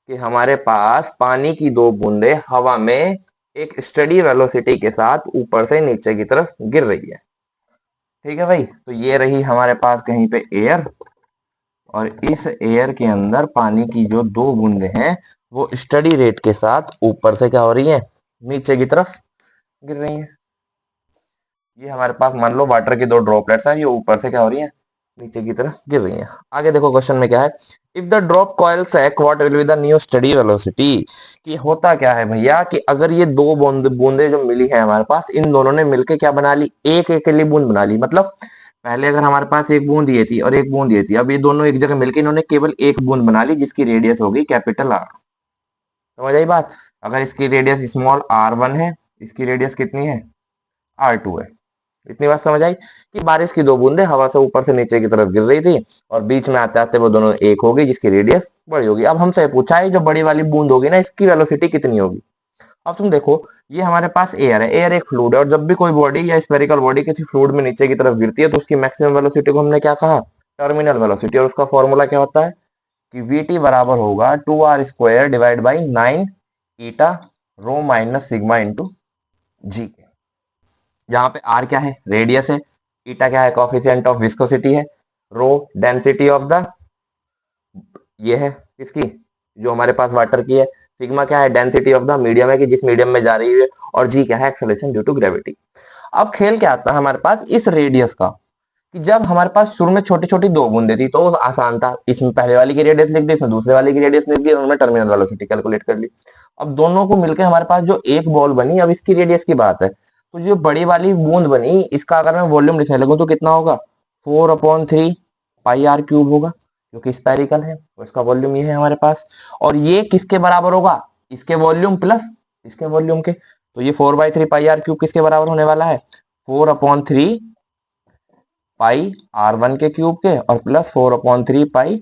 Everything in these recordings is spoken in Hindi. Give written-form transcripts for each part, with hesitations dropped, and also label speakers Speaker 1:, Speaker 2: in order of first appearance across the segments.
Speaker 1: कि हमारे पास पानी की दो बूंदें हवा में एक स्टडी वेलोसिटी के साथ ऊपर से नीचे की तरफ गिर रही है। ठीक है भाई, तो ये रही हमारे पास कहीं पे एयर, और इस एयर के अंदर पानी की जो दो बूंदें हैं वो स्टडी रेट के साथ ऊपर से क्या हो रही है, नीचे की तरफ गिर रही हैं। ये हमारे पास मान लो वाटर की दो ड्रॉपलेट्स हैं, ये ऊपर से क्या हो रही है, नीचे की तरफ गिर रही हैं। आगे देखो क्वेश्चन में क्या है, if the drop coalesce what will be the new steady velocity. कि होता क्या है भैया कि अगर ये दो बूंदे जो मिली है हमारे पास, इन दोनों ने मिलकर क्या बना ली, एक अकेली बूंद बना ली। मतलब पहले अगर हमारे पास एक बूंद ये थी और एक बूंद ये थी, अब ये दोनों एक जगह मिलकर इन्होंने केवल एक बूंद बना ली जिसकी रेडियस होगी कैपिटल आर। समझ आई बात। अगर इसकी रेडियस स्मॉल r1 है, इसकी रेडियस कितनी है, r2 है। इतनी बात समझ आई कि बारिश की दो बूंदें हवा से ऊपर से नीचे की तरफ गिर रही थी और बीच में आते आते वो दोनों एक होगी जिसकी रेडियस बड़ी होगी। अब हमसे पूछा है जो बड़ी वाली बूंद होगी ना, इसकी वेलोसिटी कितनी होगी। अब तुम देखो, ये हमारे पास एयर है, एयर एक फ्लूइड है, और जब भी कोई बॉडी या स्फेरिकल बॉडी किसी फ्लूइड में नीचे की तरफ गिरती है तो उसकी मैक्सिमम वेलोसिटी को हमने क्या कहा, टर्मिनल वेलोसिटी। और उसका फॉर्मूला क्या होता है कि वीटी बराबर होगा 2r² divide by 9 eta rho minus sigma into g के। जहां पे आर क्या है, रेडियस है, ईटा क्या है, कोफिशिएंट ऑफ विस्कोसिटी है, रो डेंसिटी ऑफ द, ये है किसकी, जो हमारे पास वाटर की है, सिग्मा क्या है, डेंसिटी ऑफ द मीडियम है कि जिस मीडियम में जा रही है, और जी क्या है, एक्सेलरेशन ड्यू टू ग्रेविटी। अब खेल क्या आता है हमारे पास इस रेडियस का, कि जब हमारे पास शुरू में छोटी छोटी दो बूंदे थी तो आसान था, इसमें पहले वाली की रेडियस लिख दी, इसमें दूसरे वाली की रेडियस लिख दी, उन्होंने टर्मिनल वेलोसिटी कैलकुलेट कर ली। अब दोनों को मिलकर हमारे पास जो एक बॉल बनी, अब इसकी रेडियस की बात है, तो जो बड़ी वाली बूंद बनी इसका अगर मैं वॉल्यूम लिखने लगूं तो कितना होगा, 4/3 पाई आर क्यूब होगा, जो कि स्पेरिकल है, और इसका वॉल्यूम ये है हमारे पास। और ये किसके बराबर होगा, इसके वॉल्यूम प्लस इसके वॉल्यूम के। तो ये 4/3 पाई आर क्यूब किसके बराबर होने वाला है, 4/3 पाई r1 के क्यूब के और प्लस 4/3 पाई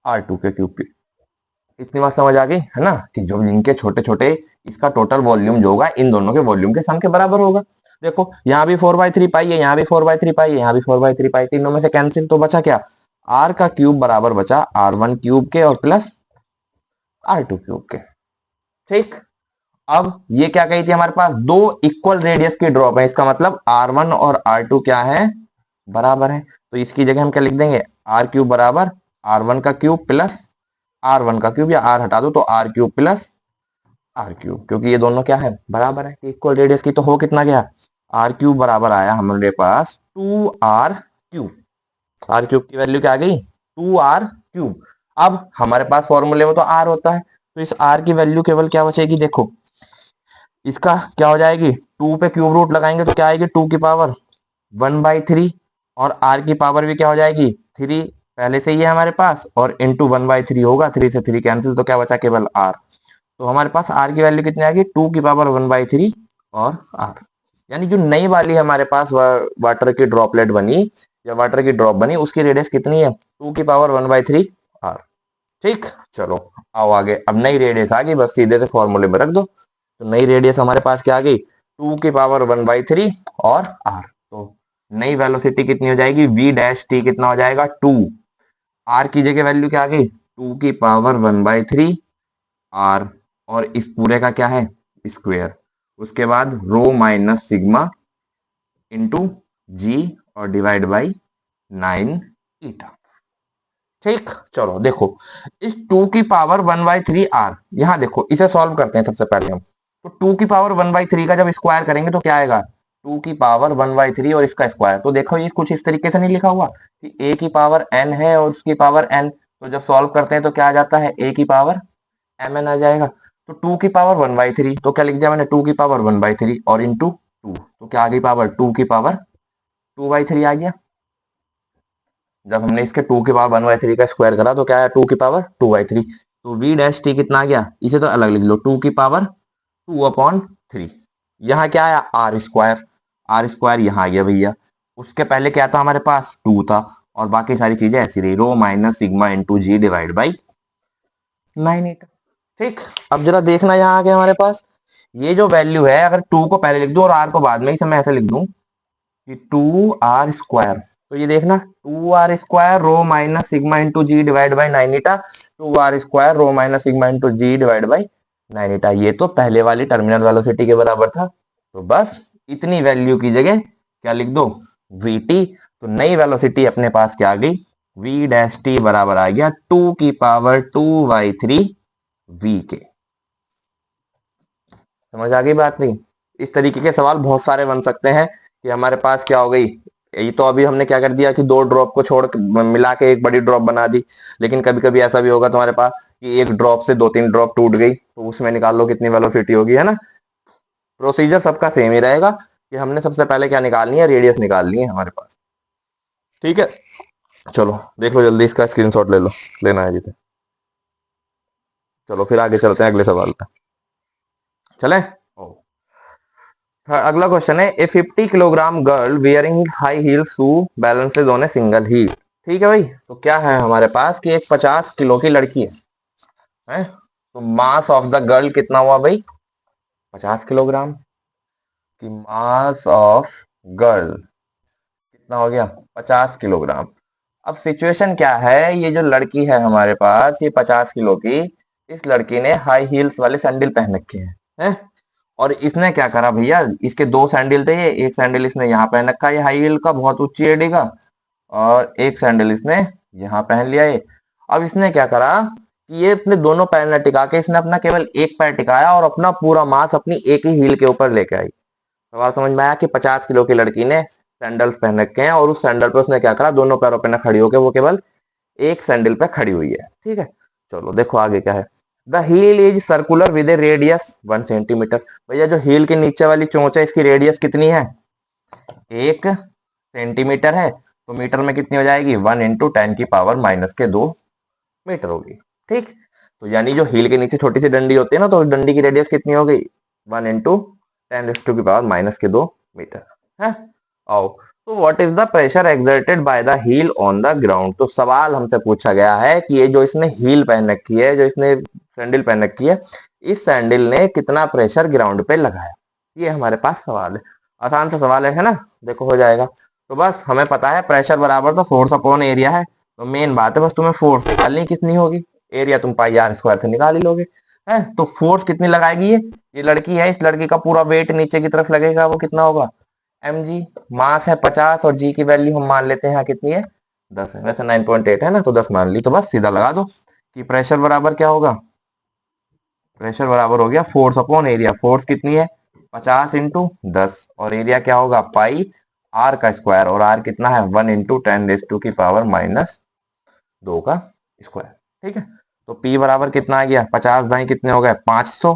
Speaker 1: r2 के क्यूब के। इतनी बात समझ आ गई है ना, कि जो इनके छोटे छोटे, इसका टोटल वॉल्यूम जो होगा इन दोनों के वॉल्यूम के सम के बराबर होगा। देखो यहाँ भी 4/3 पाई है, यहाँ भी 4/3 पाई है, यहाँ भी 4/3 पाई, तीनों में से कैंसिल, तो बचा क्या, r का क्यूब बराबर बचा r1 क्यूब के और प्लस r2 क्यूब के। ठीक, अब ये क्या कही थी हमारे पास, दो इक्वल रेडियस की ड्रॉप है, इसका मतलब r1 और r2 क्या है, बराबर है। तो इसकी जगह हम क्या लिख देंगे, r क्यूब बराबर r1 का क्यूब प्लस r1 का क्यूब, या r हटा दो तो r cube plus r cube, क्योंकि ये दोनों क्या है, बराबर है, इक्वल रेडियस की। तो हो कितना गया, r क्यूब बराबर आया हमारे पास 2r क्यूब। r क्यूब की वैल्यू क्या आ गई, 2r क्यूब। अब हमारे पास फॉर्मूले में तो r होता है, तो इस r की वैल्यू केवल क्या बचेगी, देखो इसका क्या हो जाएगी, 2 पे क्यूब रूट लगाएंगे तो क्या आएगी, 2 की पावर 1/3, और r की पावर भी क्या हो जाएगी, 3 पहले से ही है हमारे पास, और इंटू 1/3 होगा, 3 से 3 कैंसिल, तो क्या बचा केवल r। तो हमारे पास r की वैल्यू कितनी आएगी, 2 की पावर 1/3 और r। यानी जो नई वाली हमारे पास वाटर की ड्रॉपलेट बनी या वाटर की ड्रॉप बनी, उसकी रेडियस कितनी है, 2 की पावर 1/3 r। ठीक, चलो आओ आगे। अब नई रेडियस आ गई, बस सीधे से फॉर्मूले में रख दो। तो नई रेडियस हमारे पास क्या आ गई, 2 की पावर 1/3 और r। तो नई वेलोसिटी कितनी हो जाएगी, v' कितना हो जाएगा, 2। r की जगह वैल्यू क्या आ गई, 2 की पावर 1/3 r, और इस पूरे का क्या है, स्क्वायर। उसके बाद रो माइनस सिग्मा इंटू जी और डिवाइड बाई 9 ईटा। ठीक, चलो देखो इस 2 की पावर 1/3 r, यहां देखो इसे सॉल्व करते हैं सबसे पहले हम। तो 2 की पावर 1/3 का जब स्क्वायर करेंगे तो क्या आएगा, 2 की पावर 1/3 और इसका स्क्वायर। तो देखो ये कुछ इस तरीके से नहीं लिखा हुआ कि a की पावर n है और उसकी पावर n, तो जब सॉल्व करते हैं तो क्या आ जाता है, a की पावर mn आ जाएगा। तो 2 की पावर 1/3, तो क्या लिख दिया मैंने, 2 की पावर 1/3 और इंटू 2, तो क्या आ गई पावर, 2 की पावर 2/3 आ गया। जब हमने इसके 2 की पावर 1/3 का स्क्वायर करा तो क्या आया, 2 की पावर 2/3। तो v' कितना आ गया, इसे तो अलग लिख लो, 2 की पावर 2/3। यहाँ क्या आया, r स्क्वायर यहाँ आ गया भैया। उसके पहले क्या था हमारे पास, 2 था, और बाकी सारी चीजें ऐसी रही, rho minus sigma into g divide by 9 eta. ठीक, अब जरा देखना यहाँ आगे हमारे पास ये जो वैल्यू है, अगर 2 को पहले लिख दूं और r को बाद में, इसे मैं ऐसे लिख दूं कि 2r स्क्वायर, तो ये देखना 2r स्क्वायर रो minus sigma into g divide by 9 eta. 2r² रो minus sigma into g divide by 9 η। ये तो पहले वाली टर्मिनल वेलोसिटी के बराबर था, तो बस इतनी वैल्यू की जगह क्या लिख दो, vt। तो नई वेलोसिटी अपने पास क्या आ गई, v डैश टी बराबर आ गया 2⁻²/3 v के। समझ आ गई बात नहीं? इस तरीके के सवाल बहुत सारे बन सकते हैं कि हमारे पास क्या हो गई, ये तो अभी हमने क्या कर दिया कि दो ड्रॉप को छोड़ मिला के एक बड़ी ड्रॉप बना दी, लेकिन कभी कभी ऐसा भी होगा तुम्हारे पास कि एक ड्रॉप से 2-3 ड्रॉप टूट गई, तो उसमें निकाल लो कितनी वेलोसिटी होगी, है ना। प्रोसीजर सबका सेम ही रहेगा कि हमने सबसे पहले क्या निकालनी है, रेडियस निकालनी है हमारे पास। ठीक है, चलो देख लो जल्दी, इसका स्क्रीनशॉट ले लो, लेना है जिसे। चलो फिर आगे चलते हैं अगले सवाल पे, चले। अगला क्वेश्चन है, a 50 kilogram girl wearing high heel shoe balances on a single heel. ठीक है भाई, तो क्या है हमारे पास कि एक 50 किलो की लड़की है? तो मास ऑफ द गर्ल कितना हुआ भाई, 50 किलोग्राम की मास ऑफ गर्ल कितना हो गया, 50 किलोग्राम। अब सिचुएशन क्या है, ये जो लड़की है हमारे पास, ये 50 किलो की, इस लड़की ने हाई हील्स वाले सैंडल पहन रखे हैं? और इसने क्या करा भैया, इसके दो सैंडल थे, ये एक सैंडल इसने यहाँ पहन रखा है, ये हाई हील का बहुत ऊंची एडी का, और एक सैंडल इसने यहाँ पहन लिया ये। अब इसने क्या करा कि ये अपने दोनों पैर न टिका के इसने अपना केवल एक पैर टिकाया और अपना पूरा मास अपनी एक ही हील के ऊपर लेके आई। सवाल समझ में आया कि 50 किलो की लड़की ने सैंडल्स पहन रखे हैं और उस सैंडल पे उसने क्या करा, दोनों पैरों पे न खड़ी होकर वो केवल एक सैंडल पे खड़ी हुई है। ठीक है, चलो देखो आगे क्या है। The heel is circular with a radius 1 centimetre. भैया जो हील के नीचे वाली चोंच है, इसकी रेडियस कितनी है, 1 सेंटीमीटर है, तो मीटर में कितनी हो जाएगी, 1 इंटू 10⁻⁻2 मीटर होगी। ठीक, तो यानी जो हील के नीचे छोटी सी डंडी होती है ना, तो डंडी की रेडियस कितनी हो गई, 1 इंटू 10⁻⁻2 मीटर है। आओ, तो what is the pressure exerted by the heel on the ground. तो सवाल हमसे पूछा गया है कि ये जो इसने हील पहन रखी है, जो इसने सैंडल पहन रखी है, इस सैंडल ने कितना प्रेशर ग्राउंड पे लगाया, ये हमारे पास सवाल है। आसान सा सवाल है ना, देखो हो जाएगा। तो बस हमें पता है प्रेशर बराबर तो फोर्स अपॉन एरिया है, तो मेन बात है बस तुम्हें फोर्स निकालनी कितनी होगी, एरिया तुम πr² से निकाल ही लोगे। है तो फोर्स कितनी लगाएगी, ये लड़की है, इस लड़की का पूरा वेट नीचे की तरफ लगेगा, वो कितना होगा, mg। मास है 50 और जी की वैल्यू हम मान लेते हैं यहाँ कितनी है, 10 है, वैसे 9.8 है ना, तो 10 मान ली। तो बस सीधा लगा दो कि प्रेशर बराबर क्या होगा, प्रेशर बराबर हो गया फोर्स अपॉन एरिया। फोर्स कितनी है, 50 इंटू 10, और एरिया क्या होगा, पाई आर का स्क्वायर, और आर कितना है, 1 इंटू 10⁻⁻2 का स्क्वायर। ठीक है, तो P बराबर कितना आ गया, 50 दाई कितने हो गए, 500।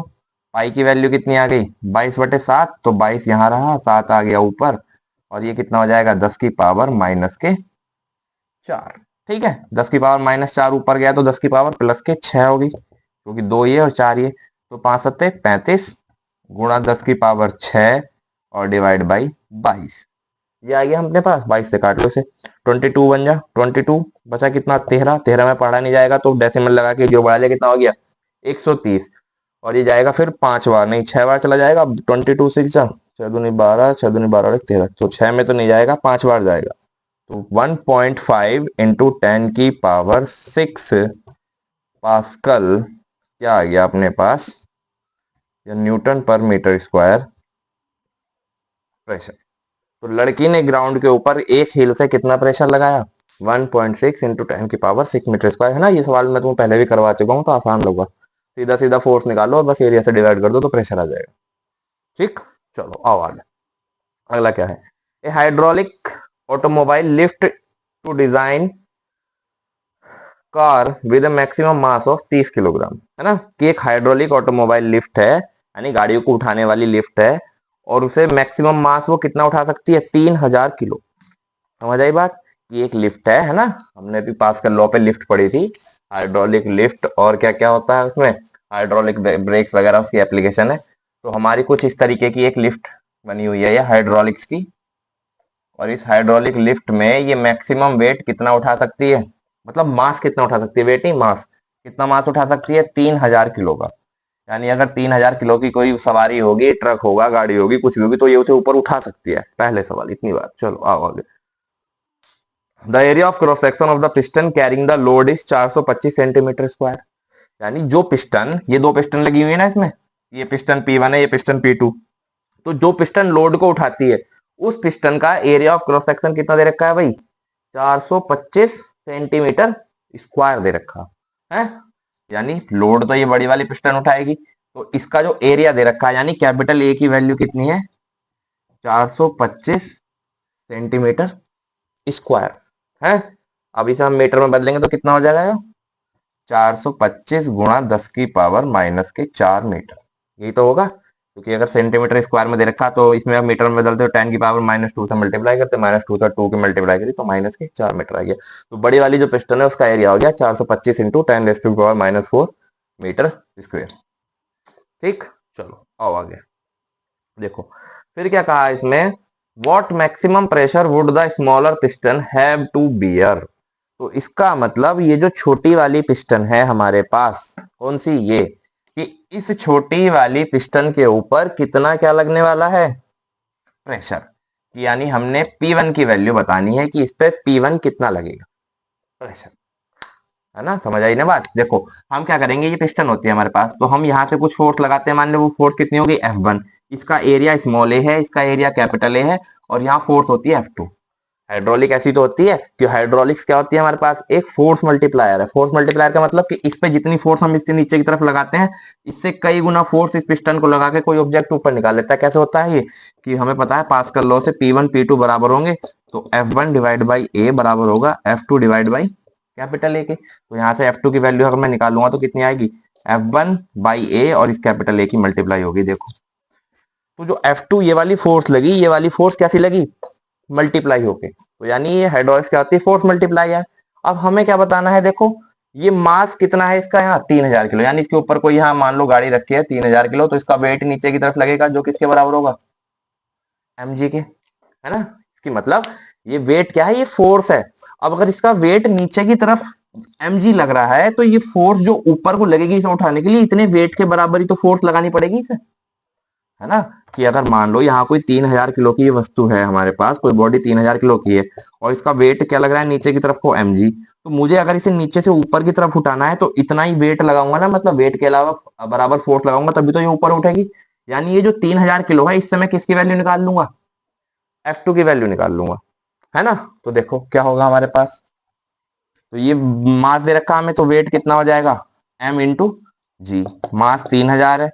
Speaker 1: पाई की वैल्यू कितनी आ गई, 22/7, तो 22 यहाँ रहा, 7 आ गया ऊपर, और ये कितना हो जाएगा, 10⁻⁻4। ठीक है, 10⁻⁻4 ऊपर गया तो 10⁻+6 होगी, क्योंकि 2 ये और 4 ये, तो 5 सत्ते 35 गुणा 10⁻6 और डिवाइड बाई 22। ये आ गया अपने पास, 22 से काट लो इसे, 22 बन जा, 22 बचा कितना, 13, 13 में पढ़ा नहीं जाएगा तो डेसिमल लगा के जो बढ़ा लिया, कितना हो गया, 130। और ये जाएगा फिर 5 बार नहीं 6 बार चला जाएगा, 22 6 6 दूनी 12, 6 दूनी 12 और 13, तो 6 में तो नहीं जाएगा, 5 बार जाएगा, तो 1.5 इंटू 10⁻6 पास्कल क्या आ गया अपने पास, या न्यूटन पर मीटर स्क्वायर प्रेशर। तो लड़की ने ग्राउंड के ऊपर एक हील से कितना प्रेशर लगाया, 1.6 इंटू 10⁻6 मीटर स्क्वायर, है ना। ये सवाल मैं तुम्हें पहले भी करवा चुका हूँ, तो आसान होगा, सीधा सीधा फोर्स निकालो और बस एरिया से डिवाइड कर दो तो प्रेशर आ जाएगा। ठीक, चलो आओ आगे। अगला क्या है, a hydraulic automobile lift to design car with maximum mass of 30 kilogram, है ना, कि एक हाइड्रोलिक ऑटोमोबाइल लिफ्ट है, यानी गाड़ियों को उठाने वाली लिफ्ट है, और उसे मैक्सिमम मास वो कितना उठा सकती है, 3000 किलो। समझ आई बात, कि एक लिफ्ट है ना, हमने भी पास्कल लॉ पे लिफ्ट पढ़ी थी, हाइड्रोलिक लिफ्ट, और क्या क्या होता है उसमें, हाइड्रोलिक ब्रेक्स वगैरह उसकी एप्लीकेशन है। तो हमारी कुछ इस तरीके की एक लिफ्ट बनी हुई है ये हाइड्रोलिक्स की, और इस हाइड्रोलिक लिफ्ट में ये मैक्सिमम वेट कितना उठा सकती है, मतलब मास कितना उठा सकती है, वेट नहीं मास, कितना मास उठा सकती है, 3000 किलो का। यानी अगर 3000 किलो की कोई सवारी होगी, ट्रक होगा, गाड़ी होगी, कुछ भी होगी, तो ये उसे ऊपर उठा सकती है। पहले सवाल इतनी बात, चलो आओ आगे। The area of cross section of the piston carrying the load is 425 centimetre square. यानी जो पिस्टन, ये दो पिस्टन लगी हुई है ना इसमें, ये पिस्टन P1 है, ये पिस्टन P2, तो जो पिस्टन लोड को उठाती है उस पिस्टन का एरिया ऑफ क्रॉस सेक्शन कितना दे रखा है भाई, 425 सेंटीमीटर स्क्वायर दे रखा है। यानी लोड तो ये बड़ी वाली पिस्टन उठाएगी, तो इसका जो एरिया दे रखा है यानी कैपिटल ए की वैल्यू कितनी है, 425 सेंटीमीटर स्क्वायर है। अब इसे हम मीटर में बदलेंगे तो कितना हो जाएगा, 425 गुणा 10 की पावर माइनस के 4 मीटर, यही तो होगा। क्योंकि अगर सेंटीमीटर स्क्वायर में दे रखा तो इसमें आप मीटर में बदलते हो 10 की पावर -2 से मल्टीप्लाई करते, -2 से 2 की मल्टीप्लाई करी तो माइनस के 4 मीटर आ गया। तो बड़ी वाली जो पिस्टन है उसका एरिया हो गया 425 इंटू 10⁻⁻⁴ मीटर स्क्वायर। ठीक, चलो आओ आगे देखो। फिर क्या कहा इसमें, what maximum pressure would the smaller piston have to bear. तो इसका मतलब ये जो छोटी वाली पिस्टन है हमारे पास, कौन सी ये, कि इस छोटी वाली पिस्टन के ऊपर कितना क्या लगने वाला है, प्रेशर। यानी हमने P1 की वैल्यू बतानी है कि इस पे P1 कितना लगेगा प्रेशर, है ना। समझ आई ना बात। देखो हम क्या करेंगे, ये पिस्टन होती है हमारे पास, तो हम यहाँ से कुछ फोर्स लगाते हैं, मान लो वो फोर्स कितनी होगी F1, इसका एरिया स्मॉल ए है, इसका एरिया कैपिटल ए है, और यहाँ फोर्स होती है F2। हाइड्रोलिक ऐसी तो होती है कि हाइड्रोलिक्स क्या होती है हमारे पास, एक फोर्स मल्टीप्लायर है। फोर्स मल्टीप्लायर का मतलब कि इस पे जितनी फोर्स हम इसके नीचे की तरफ लगाते हैं, इससे कई गुना फोर्स इस पिस्टन को लगा के कोई ऑब्जेक्ट ऊपर निकाल लेता है। कैसे होता है ये, कि हमें पता है पास्कल लॉ से P1 P2 बराबर होंगे, तो F1 डिवाइड बाई ए बराबर होगा F2 divide by capital A के। तो यहाँ से F2 की वैल्यू अगर मैं निकालूंगा तो कितनी आएगी, F1 बाई ए और इस कैपिटल ए की मल्टीप्लाई होगी। देखो तो जो F2 ये वाली फोर्स लगी, ये वाली फोर्स कैसी लगी, मल्टीप्लाई होके, तो यानी ये हाइड्रोलिक्स क्या होती है, फोर्स मल्टीप्लाई है। अब हमें क्या बताना है, देखो ये मास कितना है इसका, यहाँ 3000 किलो, यानी इसके ऊपर कोई यहाँ मान लो गाड़ी रखी है 3000 किलो, तो इसका वेट नीचे की तरफ लगेगा जो किसके बराबर होगा, mg के, है ना। इसकी मतलब ये वेट क्या है, ये फोर्स है। अब अगर इसका वेट नीचे की तरफ mg लग रहा है, तो ये फोर्स जो ऊपर को लगेगी इसे उठाने के लिए, इतने वेट के बराबर ही तो फोर्स लगानी पड़ेगी इसे, है ना। कि अगर मान लो यहाँ कोई 3000 किलो की वस्तु है हमारे पास, कोई बॉडी 3000 किलो की है, और इसका वेट क्या लग रहा है नीचे की तरफ को mg, तो मुझे अगर इसे नीचे से ऊपर की तरफ उठाना है तो इतना ही वेट लगाऊंगा ना, मतलब वेट के अलावा बराबर फोर्स लगाऊंगा तभी तो ये ऊपर उठेगी। यानी ये जो 3000 किलो है, इससे मैं किसकी वैल्यू निकाल लूंगा, F2 की वैल्यू निकाल लूंगा, है ना। तो देखो क्या होगा हमारे पास, तो ये मास दे रखा हमें, तो वेट कितना हो जाएगा, m इंटू जी। मास 3000 है,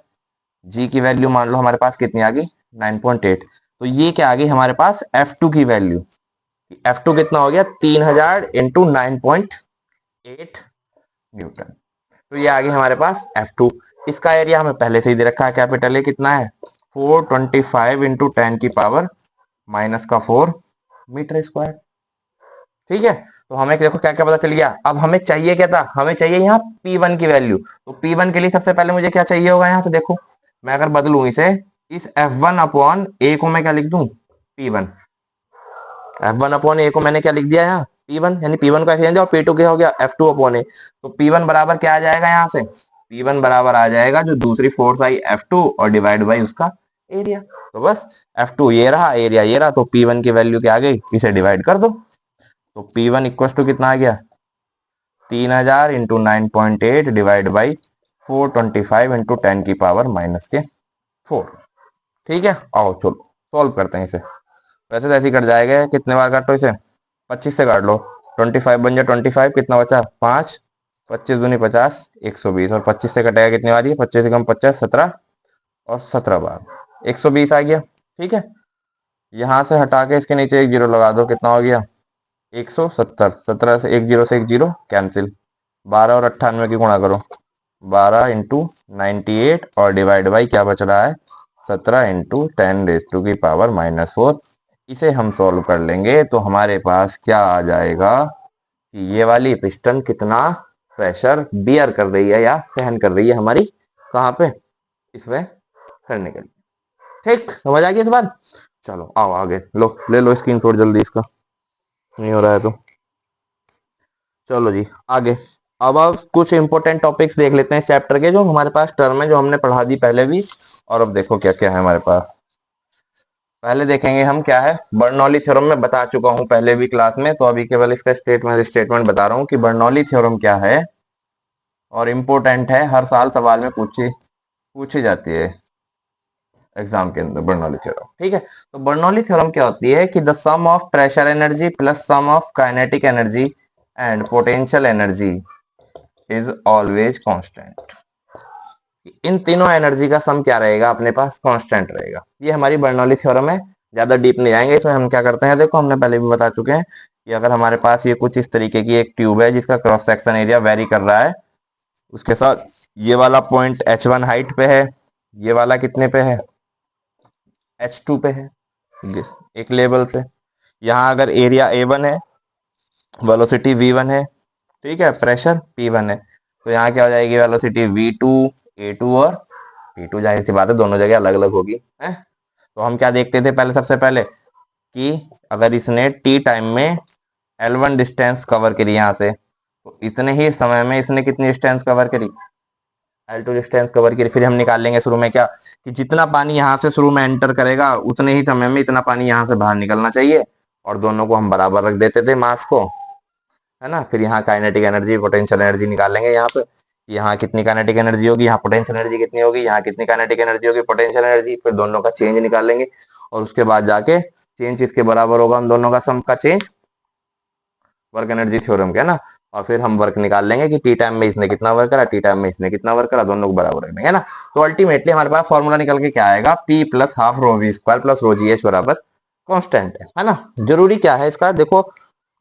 Speaker 1: जी की वैल्यू मान लो हमारे पास कितनी आ गई, 9.8। तो ये क्या आ गई हमारे पास, F2 की वैल्यू, F2 कितना हो गया, 3000 इंटू 9.8 न्यूटन। तो ये आ गई हमारे पास F2। इसका एरिया हमें पहले से ही दे रखा है, कैपिटल ए कितना है, 425 इंटू 10 की पावर -4 मीटर स्क्वायर। ठीक है, तो हमें देखो क्या क्या पता चल गया। अब हमें चाहिए क्या था, हमें चाहिए यहाँ P1 की वैल्यू। तो P1 के लिए सबसे पहले मुझे क्या चाहिए होगा, यहाँ से देखो मैं अगर बदलूं इसे, इस F1 अपॉन ए को मैं क्या लिख दूं, P1। F1 अपॉन ए को मैंने क्या लिख दिया यहाँ, P1, यानी P1 का एक्सचेंज और P2 क्या हो गया, F2 अपॉन ए। तो P1 बराबर क्या आ जाएगा यहाँ से, P1 बराबर आ जाएगा जो दूसरी फोर्स आई F2 और डिवाइड बाई उसका एरिया। तो बस F2 ये रहा, एरिया ये रहा, तो P1 की वैल्यू क्या आ गई, इसे डिवाइड कर दो। तो P1 इक्वल टू कितना आ गया, 3000 इंटू 9.8 डिवाइड बाई 425 इंटू 10 की पावर -4। ठीक है, आओ चलो सॉल्व करते हैं इसे। वैसे तो ऐसे ही कट जाएगा, कितने बार काटो इसे, 25 से काट लो, 25 बन जाए 25, कितना बचा 5, 25 दूनी 50, 120, और 25 से कटेगा कितनी बार, 25 से कम 50, 17 और 17 बार 120 आ गया। ठीक है, यहाँ से हटा के इसके नीचे एक जीरो लगा दो, कितना हो गया 170, 17 से एक जीरो कैंसिल, 12 और 98 की गुणा करो, 12 इंटू 98 और डिवाइड बाई क्या बच रहा है, 17 इंटू 10 की पावर -4। इसे हम सॉल्व कर लेंगे तो हमारे पास क्या आ जाएगा कि ये वाली पिस्टन कितना प्रेशर बियर कर रही है या सहन कर रही है हमारी, कहाँ पे, इसमें करने के लिए। ठीक, समझ आ गई इस बात। चलो आओ आगे, लो ले लो स्क्रीनशॉट जल्दी इसका, नहीं हो रहा है तो। चलो जी आगे। अब कुछ इंपॉर्टेंट टॉपिक्स देख लेते हैं इस चैप्टर के, जो हमारे पास टर्म है, जो हमने पढ़ा दी पहले भी, और अब देखो क्या क्या है हमारे पास। पहले देखेंगे हम क्या है, बर्नौली थ्योरम में बता चुका हूं पहले भी क्लास में, तो अभी केवल इसका स्टेटमेंट बता रहा हूं कि बर्नौली थ्योरम क्या है, और इम्पोर्टेंट है, हर साल सवाल में पूछी जाती है एग्जाम के अंदर बर्नौली थ्योरम। ठीक है, तो बर्नौली थ्योरम क्या होती है कि the sum of pressure energy plus sum of kinetic energy and potential energy is always constant. इन तीनों एनर्जी का सम क्या रहेगा अपने पास, कांस्टेंट रहेगा। ये हमारी बर्नौली थ्योरम है, ज्यादा डीप नहीं जाएंगे इसमें। हम क्या करते हैं, देखो हमने पहले भी बता चुके हैं कि अगर हमारे पास ये कुछ इस तरीके की एक ट्यूब है जिसका क्रॉस सेक्शन एरिया वेरी कर रहा है, उसके साथ ये वाला पॉइंट H1 हाइट पे है, ये वाला कितने पे है, H2 पे है, एक लेवल से। यहाँ अगर एरिया A1 है, वेलोसिटी V1 है, ठीक है, प्रेशर P1 है, तो यहाँ क्या हो जाएगी, वेलोसिटी V2, A2 और P2। जाहिर सी बात है दोनों जगह अलग अलग होगी है। तो हम क्या देखते थे पहले, सबसे पहले कि अगर इसने T टाइम में L1 डिस्टेंस कवर करी यहाँ से, तो इतने ही समय में इसने कितनी डिस्टेंस कवर करी, L2 डिस्टेंस कवर करी। फिर हम निकाल लेंगे शुरू में क्या, कि जितना पानी यहाँ से शुरू में एंटर करेगा उतने ही समय में इतना पानी यहाँ से बाहर निकलना चाहिए, और दोनों को हम बराबर रख देते थे मास को, है ना। फिर यहाँ काइनेटिक एनर्जी पोटेंशियल एनर्जी निकालेंगे, यहाँ पे यहाँ कितनी काइनेटिक एनर्जी होगी, यहाँ पोटेंशियल एनर्जी कितनी होगी, यहाँ कितनी काइनेटिक एनर्जी होगी, पोटेंशियल एनर्जी। फिर दोनों का चेंज निकालेंगे, और उसके बाद जाके चेंज किसके बराबर होगा, उन दोनों का सम का चेंज, वर्क एनर्जी थ्योरम के, है ना। और फिर हम वर्क निकाल लेंगे कि टी टाइम में इसने कितना वर्क करा, टी टाइम में इसने कितना वर्क करा, दोनों को बराबर रखेंगे, है ना। तो अल्टीमेटली हमारे पास फॉर्मूला निकल के क्या आएगा, P plus half rho v square plus rho g h बराबर कॉन्स्टेंट है ना। जरूरी क्या है इसका, देखो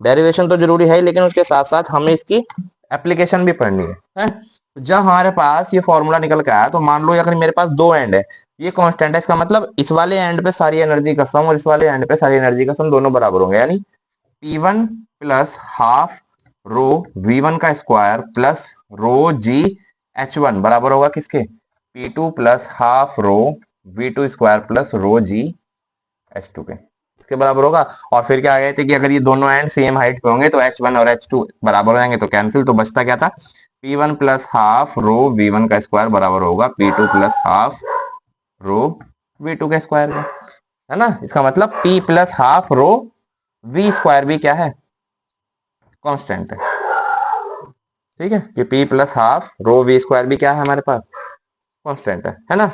Speaker 1: डेरिवेशन तो जरूरी है, लेकिन उसके साथ साथ हमें इसकी एप्लीकेशन भी पढ़नी है? जब हमारे पास ये फॉर्मूला निकल के आया, तो मान लो अगर मेरे पास दो एंड है, ये कांस्टेंट है, इसका मतलब इस वाले एंड पे सारी एनर्जी का सम और इस वाले एंड पे सारी एनर्जी का सम दोनों बराबर होंगे, यानी P1 प्लस हाफ रो V1 का स्क्वायर प्लस रो जी H1 बराबर होगा किसके, P2 plus half rho V2 square plus rho g H2 के, इसके बराबर होगा। और फिर क्या आ गए थे कि अगर ये दोनों एंड सेम हाइट पे होंगे तो H1 और H2 बराबर हो जाएंगे, तो कैंसिल। तो बचता क्या था, P1 प्लस हाफ रो V1 का स्क्वायर बराबर होगा P2 plus half rho V2 के स्क्वायर का, है ना। इसका मतलब P प्लस हाफ रो V स्क्वायर भी क्या है, कांस्टेंट है। ठीक है, कि P प्लस हाफ रो V स्क्वायर भी क्या है हमारे पास, कांस्टेंट है ना।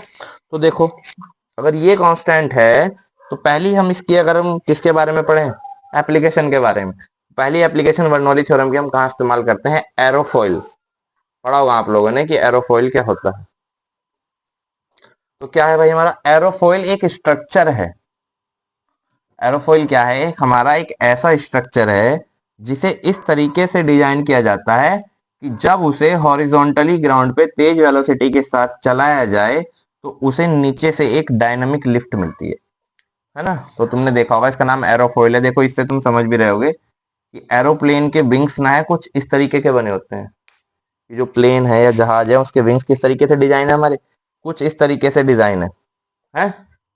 Speaker 1: तो देखो अगर ये कांस्टेंट है, तो पहली हम इसकी, अगर हम किसके बारे में पढ़ें, एप्लीकेशन के बारे में। पहली एप्लीकेशन बर्नौली थ्योरम की हम कहाँ इस्तेमाल करते हैं, एरोफॉइल। पढ़ा होगा आप लोगों ने कि एरोफॉइल क्या होता है। तो क्या है भाई, हमारा एरोफॉइल एक स्ट्रक्चर है। एरोफॉइल क्या है, हमारा एक ऐसा स्ट्रक्चर है जिसे इस तरीके से डिजाइन किया जाता है कि जब उसे हॉरिजॉन्टली ग्राउंड पे तेज वेलोसिटी के साथ चलाया जाए, तो उसे नीचे से एक डायनामिक लिफ्ट मिलती है ना। तो तुमने देखा होगा, इसका नाम एरोफॉइल है। देखो इससे तुम समझ भी रहे होगे कि एरोप्लेन के विंग्स ना है कुछ इस तरीके के बने होते हैं। ये जो प्लेन है या जहाज है, उसके विंग्स किस तरीके से डिजाइन है, हमारे कुछ इस तरीके से डिजाइन है।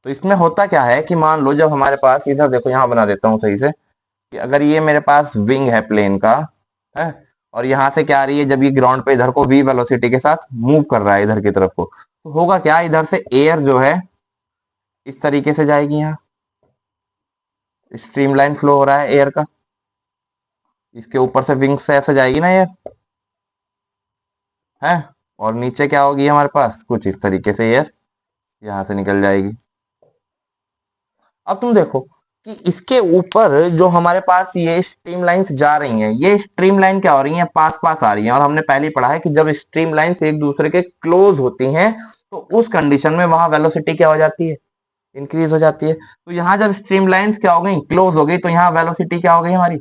Speaker 1: तो इसमें होता क्या है कि मान लो जब हमारे पास, इधर देखो यहाँ बना देता हूँ सही से, कि अगर ये मेरे पास विंग है प्लेन का, है, और यहाँ से क्या आ रही है, जब ये ग्राउंड पे इधर को v वेलोसिटी के साथ मूव कर रहा है इधर की तरफ को, तो होगा क्या, इधर से एयर जो है इस तरीके से जाएगी, यहाँ स्ट्रीमलाइन फ्लो हो रहा है एयर का, इसके ऊपर से विंग से ऐसे जाएगी ना एयर, है। और नीचे क्या होगी हमारे पास, कुछ इस तरीके से एयर यहाँ से निकल जाएगी। अब तुम देखो कि इसके ऊपर जो हमारे पास ये स्ट्रीम लाइंस जा रही हैं, ये स्ट्रीम लाइन क्या हो रही हैं, पास पास आ रही हैं। और हमने पहले ही पढ़ा है कि जब स्ट्रीम लाइंस एक दूसरे के क्लोज होती हैं, तो उस कंडीशन में वहां वेलोसिटी क्या हो जाती है, इंक्रीज हो जाती है। तो यहाँ जब स्ट्रीम लाइंस क्या हो गई, क्लोज हो गई, तो यहाँ वेलोसिटी क्या हो गई हमारी,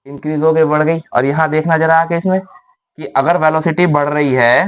Speaker 1: इंक्रीज हो गई, बढ़ गई। और यहाँ देखना जरा आके इसमें कि अगर वेलोसिटी बढ़ रही है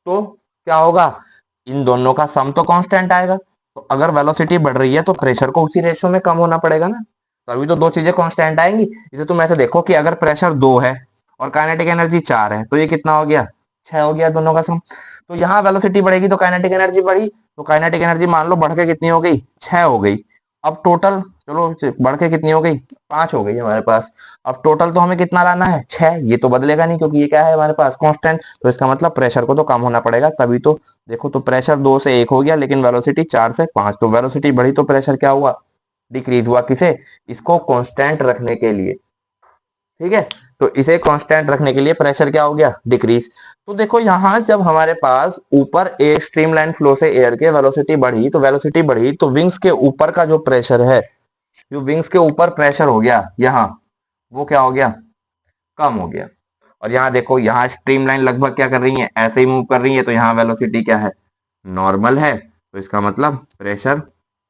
Speaker 1: तो क्या होगा, इन दोनों का सम तो कांस्टेंट आएगा। तो अगर वेलोसिटी बढ़ रही है तो प्रेशर को उसी रेशियो में कम होना पड़ेगा ना, तभी तो दो चीजें कांस्टेंट आएंगी। इसे तुम ऐसे देखो कि अगर प्रेशर 2 है और काइनेटिक एनर्जी 4 है, तो ये कितना हो गया, 6 हो गया दोनों का सम। तो यहाँ वेलोसिटी बढ़ेगी तो काइनेटिक एनर्जी बढ़ी, तो काइनेटिक एनर्जी मान लो बढ़ के कितनी हो गई, 6 हो गई। अब टोटल चलो बढ़ के कितनी हो गई, 5 हो गई हमारे पास। अब टोटल तो हमें कितना लाना है, 6। ये तो बदलेगा नहीं क्योंकि ये क्या है हमारे पास, कांस्टेंट। तो इसका मतलब प्रेशर को तो कम होना पड़ेगा, तभी तो देखो, तो प्रेशर 2 से 1 हो गया, लेकिन वेलोसिटी 4 से 5। तो वेलोसिटी बढ़ी तो प्रेशर क्या हुआ, डिक्रीज हुआ किसे, इसको कांस्टेंट रखने के लिए, ठीक है। तो इसे कांस्टेंट रखने के लिए प्रेशर क्या हो गया, डिक्रीज। तो देखो यहां जब हमारे पास ऊपर एक स्ट्रीमलाइन फ्लो से एयर के वेलोसिटी बढ़ी, तो वेलोसिटी बढ़ी तो विंग्स के ऊपर का जो प्रेशर है, जो विंग्स के ऊपर प्रेशर हो गया यहाँ, वो क्या हो गया, कम हो गया। और यहाँ देखो यहाँ स्ट्रीमलाइन लगभग क्या कर रही है, ऐसे ही मूव कर रही है, तो यहाँ वेलोसिटी क्या है, नॉर्मल है। तो इसका मतलब प्रेशर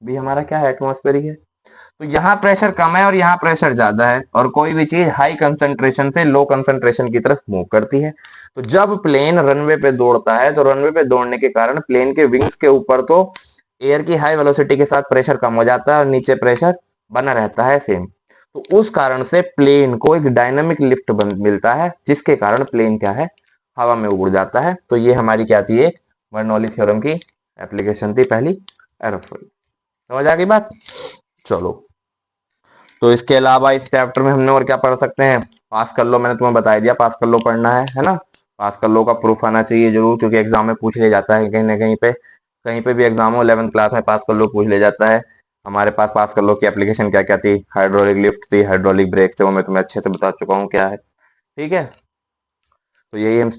Speaker 1: भी हमारा क्या है, एटमॉस्फेरिक है। तो यहाँ प्रेशर कम है और यहाँ प्रेशर ज्यादा है, और कोई भी चीज हाई कंसंट्रेशन से लो कंसंट्रेशन की तरफ मूव करती है। तो जब प्लेन रनवे पे दौड़ता है, तो रनवे पे दौड़ने के कारण प्लेन के विंग्स के ऊपर तो एयर की हाई वेलोसिटी के साथ प्रेशर कम हो जाता है और नीचे प्रेशर बना रहता है सेम। तो उस कारण से प्लेन को एक डायनामिक लिफ्ट मिलता है, जिसके कारण प्लेन क्या है, हवा में उड़ जाता है। तो ये हमारी क्या थी, एक बर्नौली थ्योरम की एप्लीकेशन थी, पहली एरोफॉइल। समझ आ गई बात। चलो, तो इसके अलावा इस चैप्टर में हमने और क्या पढ़ सकते हैं, पास्कल लॉ मैंने तुम्हें बता दिया, पास्कल लॉ पढ़ना है ना। पास्कल लॉ का प्रूफ आना चाहिए जरूर, क्योंकि एग्जाम में पूछ ले जाता है कहीं ना कहीं पे भी एग्जाम हो 11th क्लास में पास्कल लॉ पूछ ले जाता है। हमारे पास पास्कल लॉ की एप्लीकेशन क्या क्या थी, हाइड्रोलिक लिफ्ट थी, हाइड्रोलिक ब्रेक थे, वो मैं तुम्हें अच्छे से बता चुका हूँ क्या है, ठीक है। तो यही हम